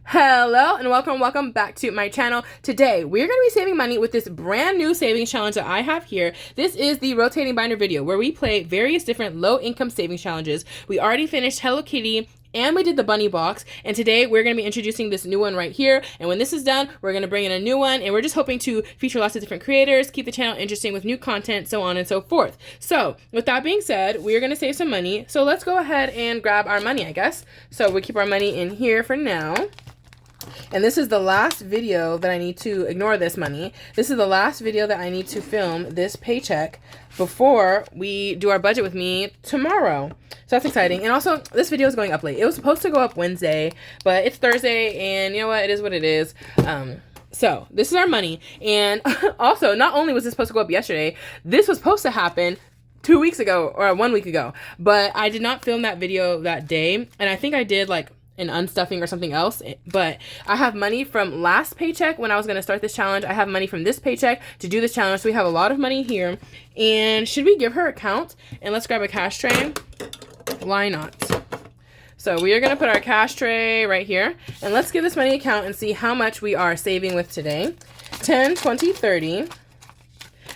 Hello and welcome back to my channel. Today we're going to be saving money with this brand new savings challenge that I have here. This is the rotating binder video where we play various different low income savings challenges. We already finished Hello Kitty and we did the bunny box, and today we're going to be introducing this new one right here. And when this is done, we're going to bring in a new one, and we're just hoping to feature lots of different creators, keep the channel interesting with new content, so on and so forth. So with that being said, we're going to save some money, so let's go ahead and grab our money, I guess. So we keep our money in here for now. And this is the last video that I need to ignore this money. This is the last video that I need to film this paycheck before we do our budget with me tomorrow. So that's exciting. And also, this video is going up late. It was supposed to go up Wednesday, but it's Thursday, and you know what? It is what it is. So this is our money. And also, not only was this supposed to go up yesterday, this was supposed to happen 2 weeks ago or 1 week ago, but I did not film that video that day. And I think I did like an unstuffing or something else, but I have money from last paycheck when I was going to start this challenge. I have money from this paycheck to do this challenge, so we have a lot of money here. And should we give her a count? And let's grab a cash tray. Why not? So we are going to put our cash tray right here, and let's give this money a count and see how much we are saving with today. 10, 20, 30.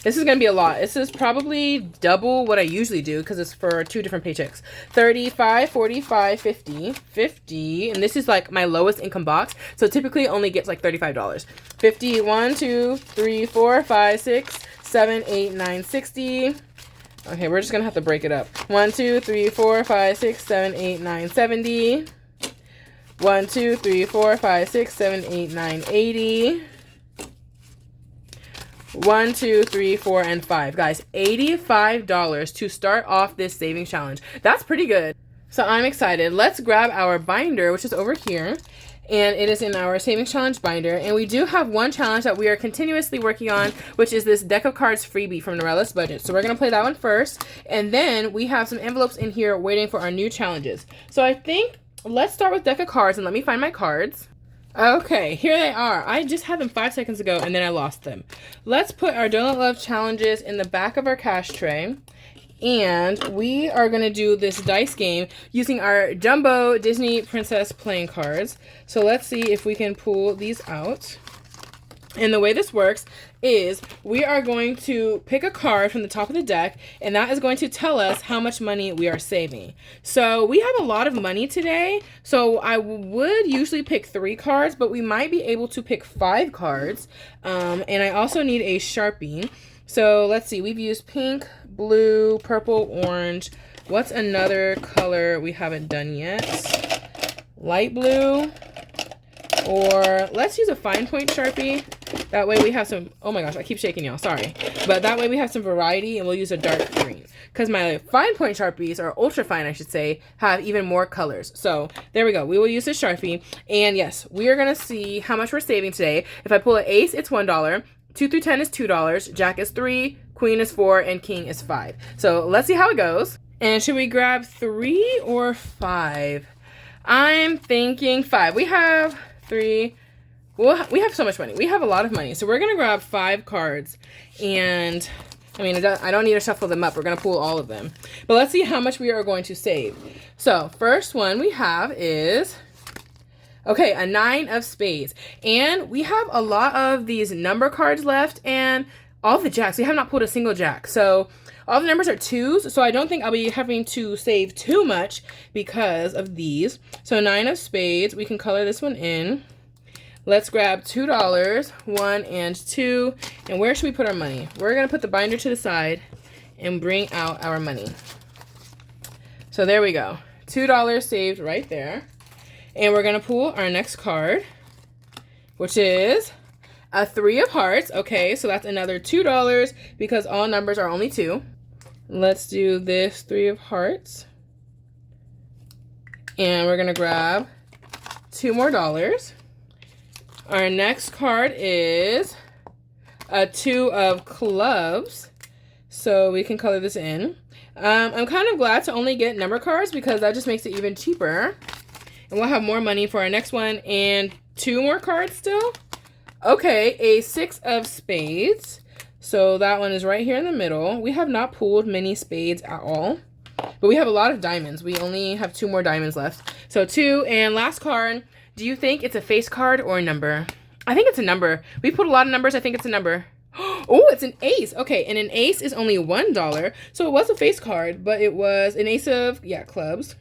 This is going to be a lot. This is probably double what I usually do because it's for 2 different paychecks. 35, 45, 50, 50. And this is like my lowest income box. So typically it only gets like $35. 50, 1, 2, 3, 4, 5, 6, 7, 8, 9, 60. Okay, we're just going to have to break it up. 1, 2, 3, 4, 5, 6, 7, 8, 9, 70. 1, 2, 3, 4, 5, 6, 7, 8, 9, 80. 1, 2, 3, 4, and 5. Guys, $85 to start off this savings challenge. That's pretty good. So I'm excited. Let's grab our binder, which is over here. And it is in our savings challenge binder. And we do have one challenge that we are continuously working on, which is this deck of cards freebie from Norella's Budget. So we're going to play that one first. And then we have some envelopes in here waiting for our new challenges. So I think let's start with deck of cards, and let me find my cards. Okay, here they are. I just had them 5 seconds ago and then I lost them. Let's put our Donut Love challenges in the back of our cash tray. And we are going to do this dice game using our Jumbo Disney Princess playing cards. So let's see if we can pull these out. And the way this works is we are going to pick a card from the top of the deck, and that is going to tell us how much money we are saving. So we have a lot of money today, so I would usually pick 3 cards, but we might be able to pick 5 cards. And I also need a Sharpie. So let's see, we've used pink, blue, purple, orange. What's another color we haven't done yet? Light blue. Or let's use a fine point Sharpie. That way we have some, oh my gosh, I keep shaking y'all, sorry. But that way we have some variety, and we'll use a dark green. Because my fine point Sharpies, or ultra fine I should say, have even more colors. So there we go, we will use this Sharpie. And yes, we are gonna see how much we're saving today. If I pull an ace, it's $1. 2 through 10 is $2. Jack is 3, queen is 4, and king is 5. So let's see how it goes. And should we grab 3 or 5? I'm thinking 5. We have 3. Well, we have so much money. We have a lot of money. So we're going to grab 5 cards. And, I mean, I don't need to shuffle them up. We're going to pull all of them. But let's see how much we are going to save. So, first one we have is, okay, a 9 of spades. And we have a lot of these number cards left and all the jacks. We have not pulled a single jack. So all the numbers are 2s, so I don't think I'll be having to save too much because of these. So 9 of spades, we can color this one in. Let's grab $2, 1 and 2. And where should we put our money? We're going to put the binder to the side and bring out our money. So there we go. $2 saved right there. And we're going to pull our next card, which is a 3 of hearts. Okay, so that's another $2 because all numbers are only 2. Let's do this 3 of hearts. And we're going to grab 2 more dollars. Our next card is a 2 of clubs. So we can color this in. I'm kind of glad to only get number cards because that just makes it even cheaper. And we'll have more money for our next one and 2 more cards still. Okay, a 6 of spades. So that one is right here in the middle. We have not pulled many spades at all. But we have a lot of diamonds. We only have 2 more diamonds left. So 2, and last card. Do you think it's a face card or a number? I think it's a number. We put a lot of numbers. I think it's a number. Oh, it's an ace. Okay, and an ace is only $1. So it was a face card, but it was an ace of, clubs.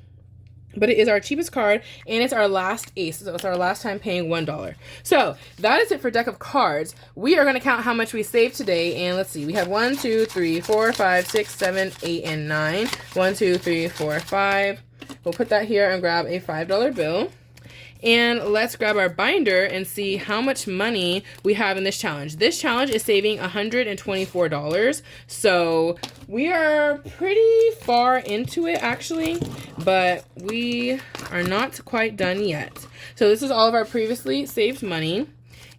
But it is our cheapest card, and it's our last ace. So it's our last time paying $1. So that is it for deck of cards. We are going to count how much we saved today. And let's see. We have 1, 2, 3, 4, 5, 6, 7, 8, and 9. 1, 2, 3, 4, 5. We'll put that here and grab a $5 bill. And let's grab our binder and see how much money we have in this challenge. This challenge is saving $124. So we are pretty far into it actually, but we are not quite done yet. So this is all of our previously saved money.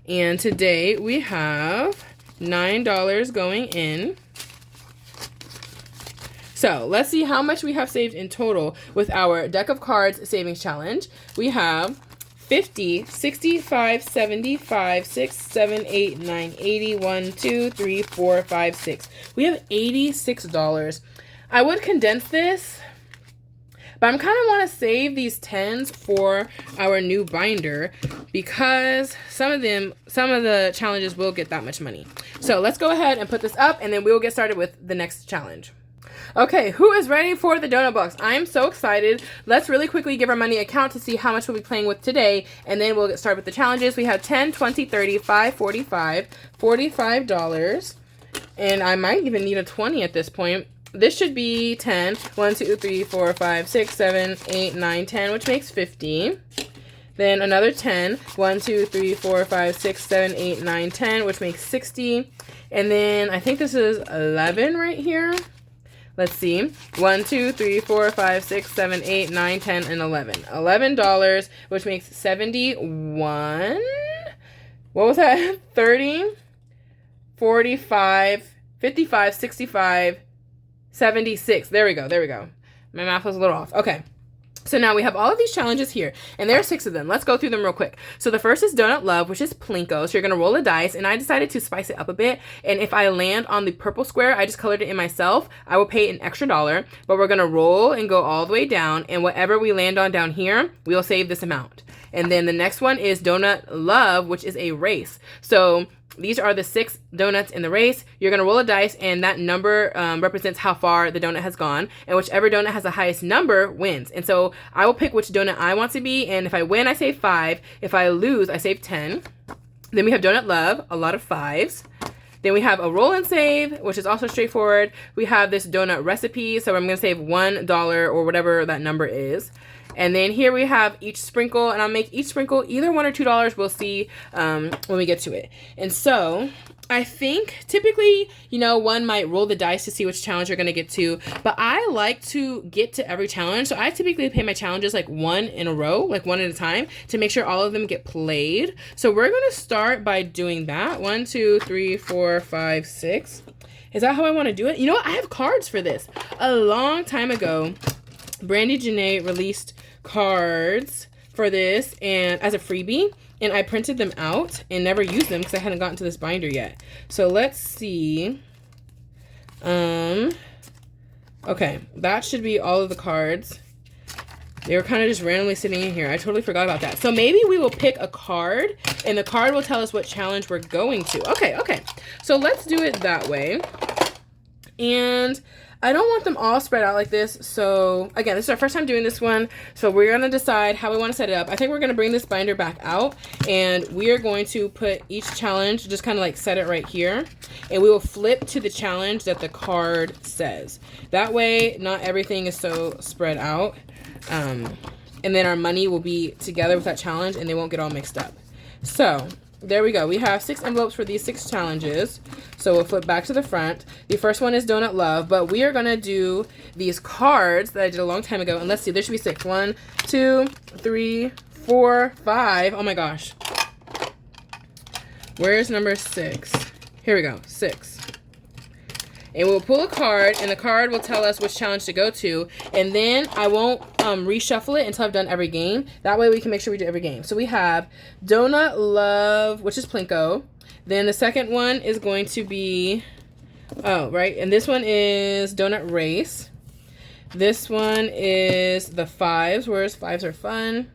And today we have $9 going in. So let's see how much we have saved in total with our deck of cards savings challenge. We have 50, 65, 75, 6, 7, 8, 9, 80, 1, 2, 3, 4, 5, 6. We have $86. I would condense this, but I'm kind of want to save these 10s for our new binder because some of the challenges will get that much money. So let's go ahead and put this up, and then we will get started with the next challenge. Okay, who is ready for the donut box? I am so excited. Let's really quickly give our money a count to see how much we'll be playing with today, and then we'll get started with the challenges. We have 10, 20, 30, 5, 45, $45, and I might even need a 20 at this point. This should be 10, 1, 2, 3, 4, 5, 6, 7, 8, 9, 10, which makes 50. Then another 10, 1, 2, 3, 4, 5, 6, 7, 8, 9, 10, which makes 60. And then I think this is 11 right here. Let's see. 1, 2, 3, 4, 5, 6, 7, 8, 9, 10, and 11. $11, which makes 71. What was that? 30, 45, 55, 65, 76. There we go. There we go. My math was a little off. Okay. So now we have all of these challenges here, and there are 6 of them. Let's go through them real quick. So the first is Donut Love, which is Plinko. So you're going to roll a dice, and I decided to spice it up a bit. And if I land on the purple square, I just colored it in myself, I will pay an extra $1. But we're going to roll and go all the way down, and whatever we land on down here, we'll save this amount. And then the next one is Donut Love, which is a race. So these are the 6 donuts in the race. You're going to roll a dice, and that number represents how far the donut has gone. And whichever donut has the highest number wins. And so I will pick which donut I want to be. And if I win, I save 5. If I lose, I save 10. Then we have Donut Love, a lot of 5s. Then we have a roll and save, which is also straightforward. We have this donut recipe. So I'm going to save $1 or whatever that number is. And then here we have each sprinkle, and I'll make each sprinkle either $1 or $2. We'll see when we get to it. And so I think typically, you know, one might roll the dice to see which challenge you're going to get to, but I like to get to every challenge. So I typically pay my challenges like 1 in a row, like 1 at a time, to make sure all of them get played. So we're going to start by doing that. 1, 2, 3, 4, 5, 6. Is that how I want to do it? You know what? I have cards for this. A long time ago, Brandy Janae released cards for this and as a freebie, and I printed them out and never used them because I hadn't gotten to this binder yet. So let's see. Okay, that should be all of the cards. They were kind of just randomly sitting in here. I totally forgot about that. So maybe we will pick a card, and the card will tell us what challenge we're going to. Okay. So let's do it that way. And I don't want them all spread out like this. So again, this is our first time doing this one. So we're going to decide how we want to set it up. I think we're going to bring this binder back out, and we are going to put each challenge, just kind of like set it right here. And we will flip to the challenge that the card says. That way, not everything is so spread out. And then our money will be together with that challenge, and they won't get all mixed up. So there we go. We have 6 envelopes for these 6 challenges. So we'll flip back to the front. The first one is Donut Love, but we are going to do these cards that I did a long time ago. And let's see, there should be 6. 1, 2, 3, 4, 5. Oh my gosh. Where's number 6? Here we go. 6. And we'll pull a card, and the card will tell us which challenge to go to. And then I won't reshuffle it until I've done every game. That way we can make sure we do every game. So we have Donut Love, which is Plinko. Then the second one is going to be, and this one is Donut Race. This one is the fives, whereas fives are fun.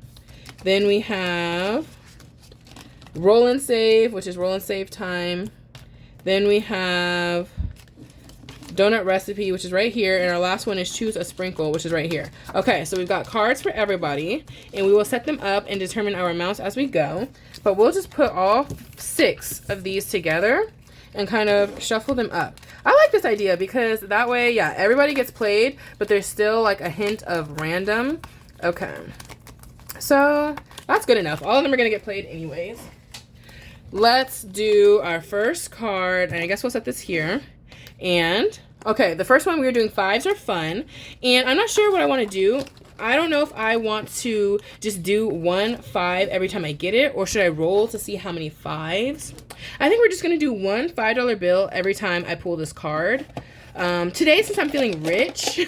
Then we have roll and save, which is roll and save time. Then we have donut recipe, which is right here. And our last one is choose a sprinkle, which is right here. Okay, so we've got cards for everybody. And we will set them up and determine our amounts as we go. But we'll just put all 6 of these together and kind of shuffle them up. I like this idea because that way, yeah, everybody gets played, but there's still like a hint of random. Okay, so that's good enough. All of them are gonna get played anyways. Let's do our first card, and I guess we'll set this here. And okay, the first one, we're doing fives are fun, and I'm not sure what I want to do. I don't know if I want to just do 1 5 every time I get it, or should I roll to see how many fives? I think we're just gonna do 1 $5 bill every time I pull this card. Today, since I'm feeling rich,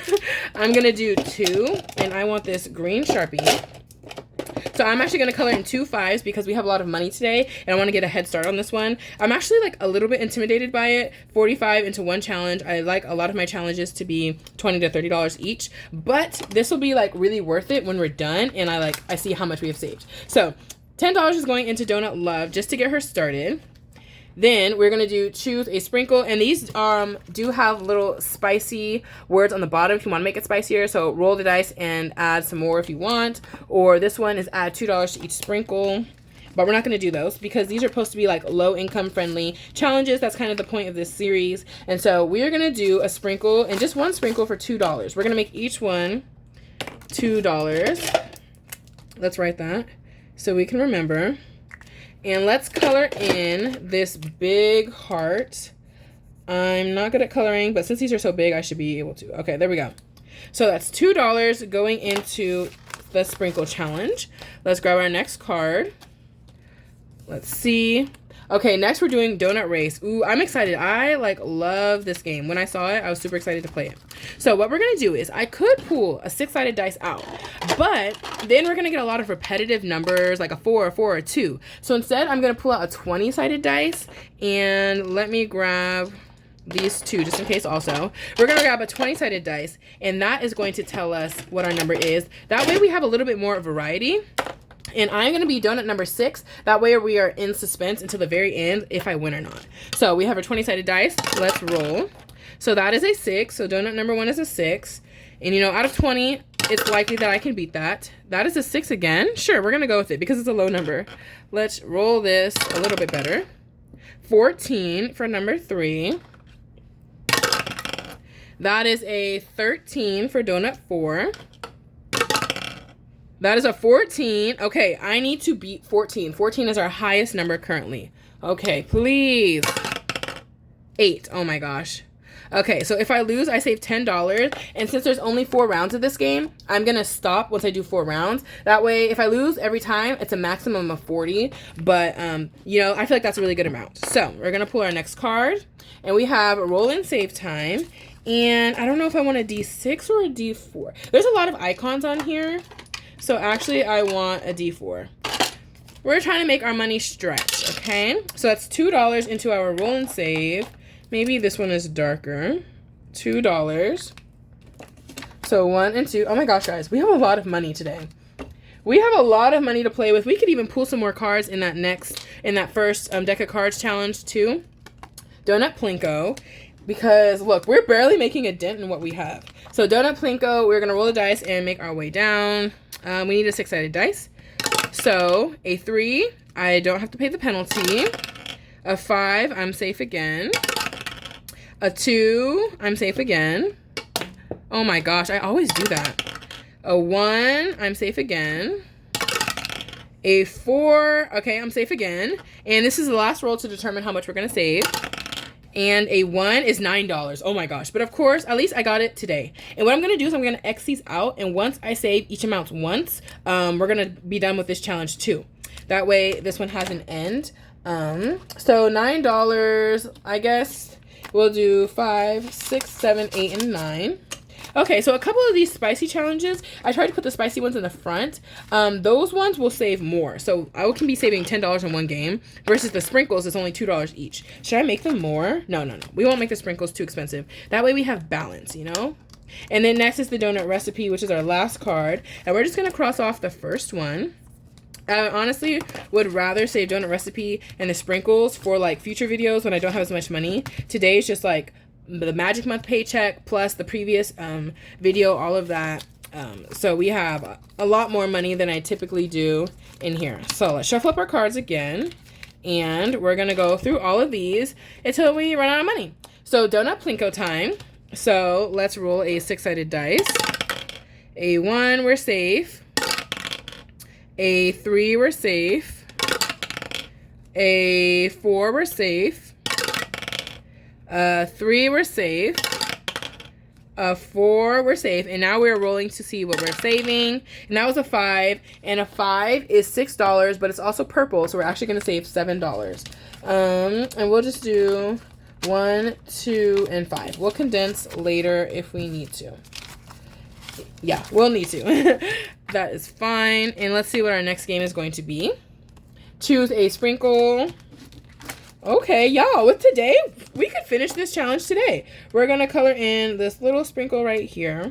I'm gonna do 2, and I want this green Sharpie. So I'm actually going to color in 2 5s because we have a lot of money today and I want to get a head start on this one. I'm actually like a little bit intimidated by it. 45 into 1 challenge. I like a lot of my challenges to be $20 to $30 each, but this will be like really worth it when we're done and I see how much we have saved. So $10 is going into Donut Love just to get her started. Then we're going to do choose a sprinkle, and these do have little spicy words on the bottom if you want to make it spicier. So roll the dice and add some more if you want. Or this one is add $2 to each sprinkle. But we're not going to do those because these are supposed to be like low income friendly challenges. That's kind of the point of this series. And so we are going to do a sprinkle, and just 1 sprinkle for $2. We're going to make each one $2. Let's write that so we can remember. And let's color in this big heart. I'm not good at coloring, but since these are so big, I should be able to. Okay, there we go. So that's $2 going into the sprinkle challenge. Let's grab our next card. Let's see. Okay, next we're doing Donut Race. Ooh, I'm excited. I love this game. When I saw it, I was super excited to play it. So what we're gonna do is I could pull a 6-sided dice out, but then we're gonna get a lot of repetitive numbers like a 4, a 4, or 2. So instead, I'm gonna pull out a 20-sided dice, and let me grab these 2 just in case also. We're gonna grab a 20-sided dice, and that is going to tell us what our number is. That way we have a little bit more variety. And I'm going to be donut number 6. That way we are in suspense until the very end if I win or not. So we have our 20-sided dice. Let's roll. So that is a 6. So donut number 1 is a 6. And out of 20, it's likely that I can beat that. That is a 6 again. Sure, we're going to go with it because it's a low number. Let's roll this a little bit better. 14 for number 3. That is a 13 for donut 4. That is a 14. Okay, I need to beat 14. 14 is our highest number currently. Okay, please. 8. Oh my gosh. Okay, so if I lose, I save $10. And since there's only 4 rounds of this game, I'm going to stop once I do 4 rounds. That way, if I lose every time, it's a maximum of 40. But, I feel like that's a really good amount. So we're going to pull our next card. And we have roll and save time. And I don't know if I want a D6 or a D4. There's a lot of icons on here. So actually, I want a D4. We're trying to make our money stretch, okay? So that's $2 into our roll and save. Maybe this one is darker. $2. So 1 and 2. Oh my gosh, guys, we have a lot of money today. We have a lot of money to play with. We could even pull some more cards in that first deck of cards challenge too. Donut Plinko. Because look, we're barely making a dent in what we have. So Donut Plinko, we're gonna roll the dice and make our way down. We need a 6-sided dice. So a 3, I don't have to pay the penalty. A 5, I'm safe again. A 2, I'm safe again. Oh my gosh, I always do that. A 1, I'm safe again. A 4, okay, I'm safe again. And this is the last roll to determine how much we're gonna save. And a 1 is $9. Oh my gosh. But of course, at least I got it today. And what I'm going to do is I'm going to X these out. And once I save each amount once, we're going to be done with this challenge too. That way, this one has an end. So $9, I guess we'll do 5, 6, 7, 8, and 9. Okay, so a couple of these spicy challenges, I tried to put the spicy ones in the front. Those ones will save more. So I can be saving $10 in one game versus the sprinkles is only $2 each. Should I make them more? No. We won't make the sprinkles too expensive. That way we have balance, And then next is the donut recipe, which is our last card. And we're just going to cross off the first one. I honestly would rather save donut recipe and the sprinkles for like future videos when I don't have as much money. Today is just like the Magic Month paycheck plus the previous video, all of that. So we have a lot more money than I typically do in here. So let's shuffle up our cards again. And we're going to go through all of these until we run out of money. So donut plinko time. So let's roll a 6-sided dice. A 1, we're safe. A 3, we're safe. A 4, we're safe. A 3, we're safe. A 4, we're safe. And now we're rolling to see what we're saving. And that was a 5. And a 5 is $6, but it's also purple. So we're actually going to save $7. And we'll just do 1, 2, and 5. We'll condense later if we need to. Yeah, we'll need to. That is fine. And let's see what our next game is going to be. Choose a sprinkle. Okay, y'all, with today, we could finish this challenge today. We're going to color in this little sprinkle right here.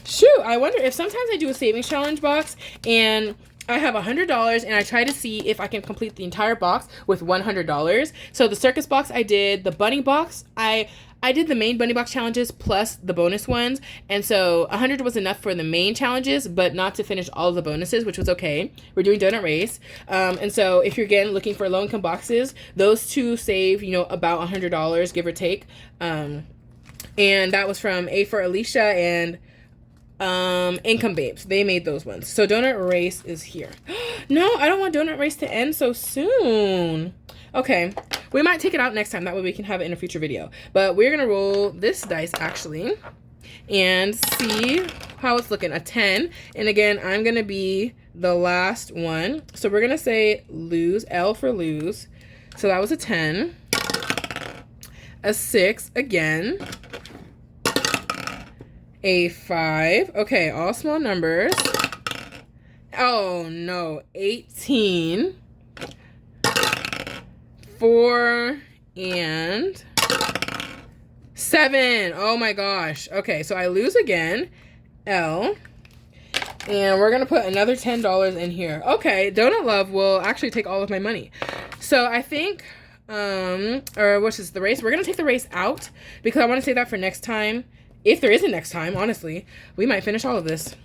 Shoot, I wonder if sometimes I do a savings challenge box and I have $100 and I try to see if I can complete the entire box with $100. So the circus box I did, the bunny box, I did the main bunny box challenges plus the bonus ones. And so 100 was enough for the main challenges, but not to finish all of the bonuses, which was okay. We're doing donut race. And so if you're again looking for low income boxes, those two save, you know, about $100, give or take. And that was from A for Alicia and Income Babes. They made those ones. So donut race is here. No, I don't want donut race to end so soon. Okay, we might take it out next time. That way we can have it in a future video. But we're going to roll this dice, actually, and see how it's looking. A 10. And again, I'm going to be the last one. So we're going to say lose, L for lose. So that was a 10. A 6 again. A 5. Okay, all small numbers. Oh, no. 18. 4 and 7. Oh my gosh. Okay, so I lose again. L. And we're going to put another $10 in here. Okay, Donut Love will actually take all of my money. So I think, or what's this, the race? We're going to take the race out because I want to save that for next time. If there is a next time, honestly, we might finish all of this.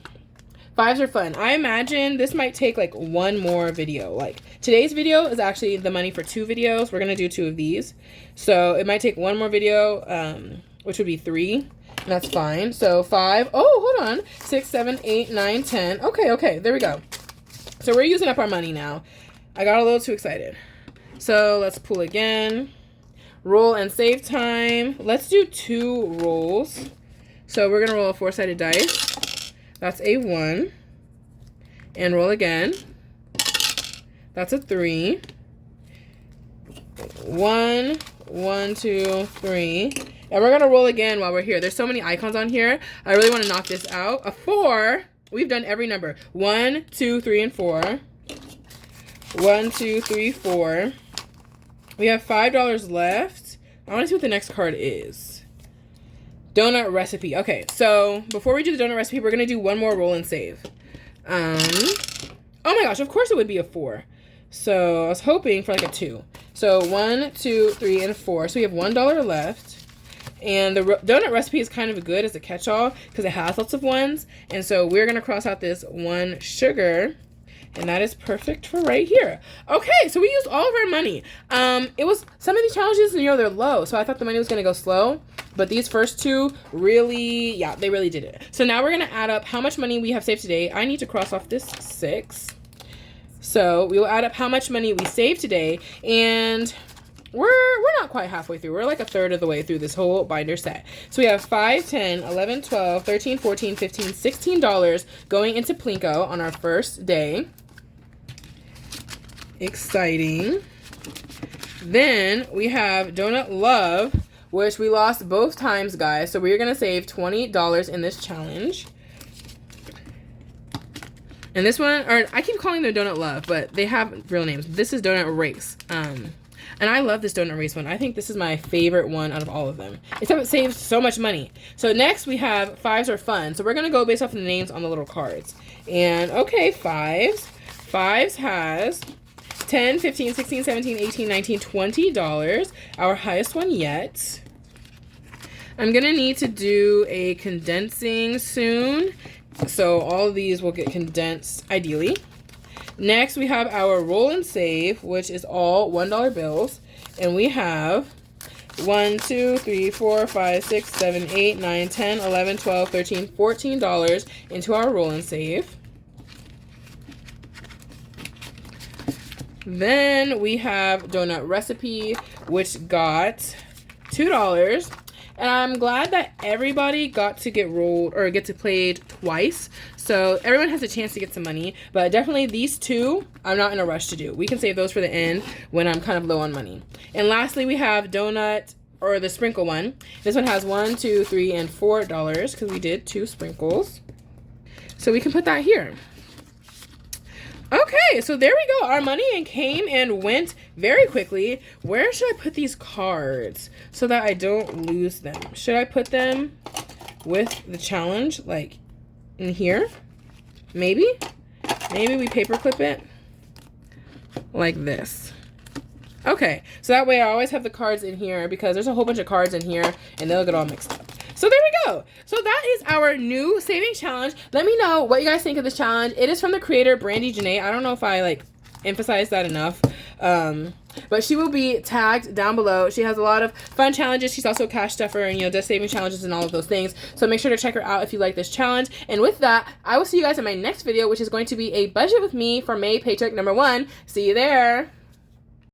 5s are fun. I imagine this might take like one more video. Like today's video is actually the money for 2 videos. We're going to do 2 of these. So it might take one more video, which would be 3. And that's fine. So 5. Oh, hold on. 6, 7, 8, 9, 10. Okay. There we go. So we're using up our money now. I got a little too excited. So let's pull again. Roll and save time. Let's do 2 rolls. So we're going to roll a 4-sided dice. That's a 1. And roll again. That's a 3. 1, 1, 2, 3. And we're going to roll again while we're here. There's so many icons on here. I really want to knock this out. A 4. We've done every number. 1, 2, 3, and 4. 1, 2, 3, 4. We have $5 left. I want to see what the next card is. Donut recipe. Okay, so before we do the donut recipe, we're going to do one more roll and save. Oh my gosh, of course it would be a 4. So I was hoping for like a 2. So 1, 2, 3, and 4. So we have $1 left. And the donut recipe is kind of good as a catch-all because it has lots of 1s. And so we're going to cross out this 1 sugar. And that is perfect for right here. Okay, so we used all of our money. It was, some of these challenges, you know, they're low. So I thought the money was going to go slow. But these first 2 really, yeah, they really did it. So now we're going to add up how much money we have saved today. I need to cross off this 6. So we will add up how much money we saved today. And we're not quite halfway through. We're like a third of the way through this whole binder set. So we have 5, 10, 11, 12, 13, 14, 15, $16 going into Plinko on our first day. Exciting. Then we have Donut Love, which we lost both times, guys. So we're going to save $20 in this challenge. And this one, or I keep calling them Donut Love, but they have real names. This is Donut Race. And I love this donut race one. I think this is my favorite one out of all of them. Except it saves so much money. So next we have fives are fun. So we're going to go based off of the names on the little cards. And okay, fives. Fives has 10, 15, 16, 17, 18, 19, $20. Our highest one yet. I'm going to need to do a condensing soon. So all of these will get condensed ideally. Next, we have our roll and save, which is all $1 bills. And we have 1, 2, 3, 4, 5, 6, 7, 8, 9, 10, 11, 12, 13, $14 into our roll and save. Then we have donut recipe, which got $2. And I'm glad that everybody got to get rolled or get to played twice. So everyone has a chance to get some money. But definitely these two, I'm not in a rush to do. We can save those for the end when I'm kind of low on money. And lastly, we have donut or the sprinkle one. This one has 1, 2, 3, and $4 because we did 2 sprinkles. So we can put that here. Okay, so there we go. Our money came and went very quickly. Where should I put these cards so that I don't lose them? Should I put them with the challenge, like in here? Maybe? Maybe we paperclip it like this. Okay, so that way I always have the cards in here because there's a whole bunch of cards in here and they'll get all mixed up. So there we go. So that is our new saving challenge. Let me know what you guys think of this challenge. It is from the creator Brandy Janae. I don't know if I emphasized that enough. But she will be tagged down below. She has a lot of fun challenges. She's also a cash stuffer and does saving challenges and all of those things. So make sure to check her out if you like this challenge. And with that, I will see you guys in my next video, which is going to be a budget with me for May paycheck number 1. See you there.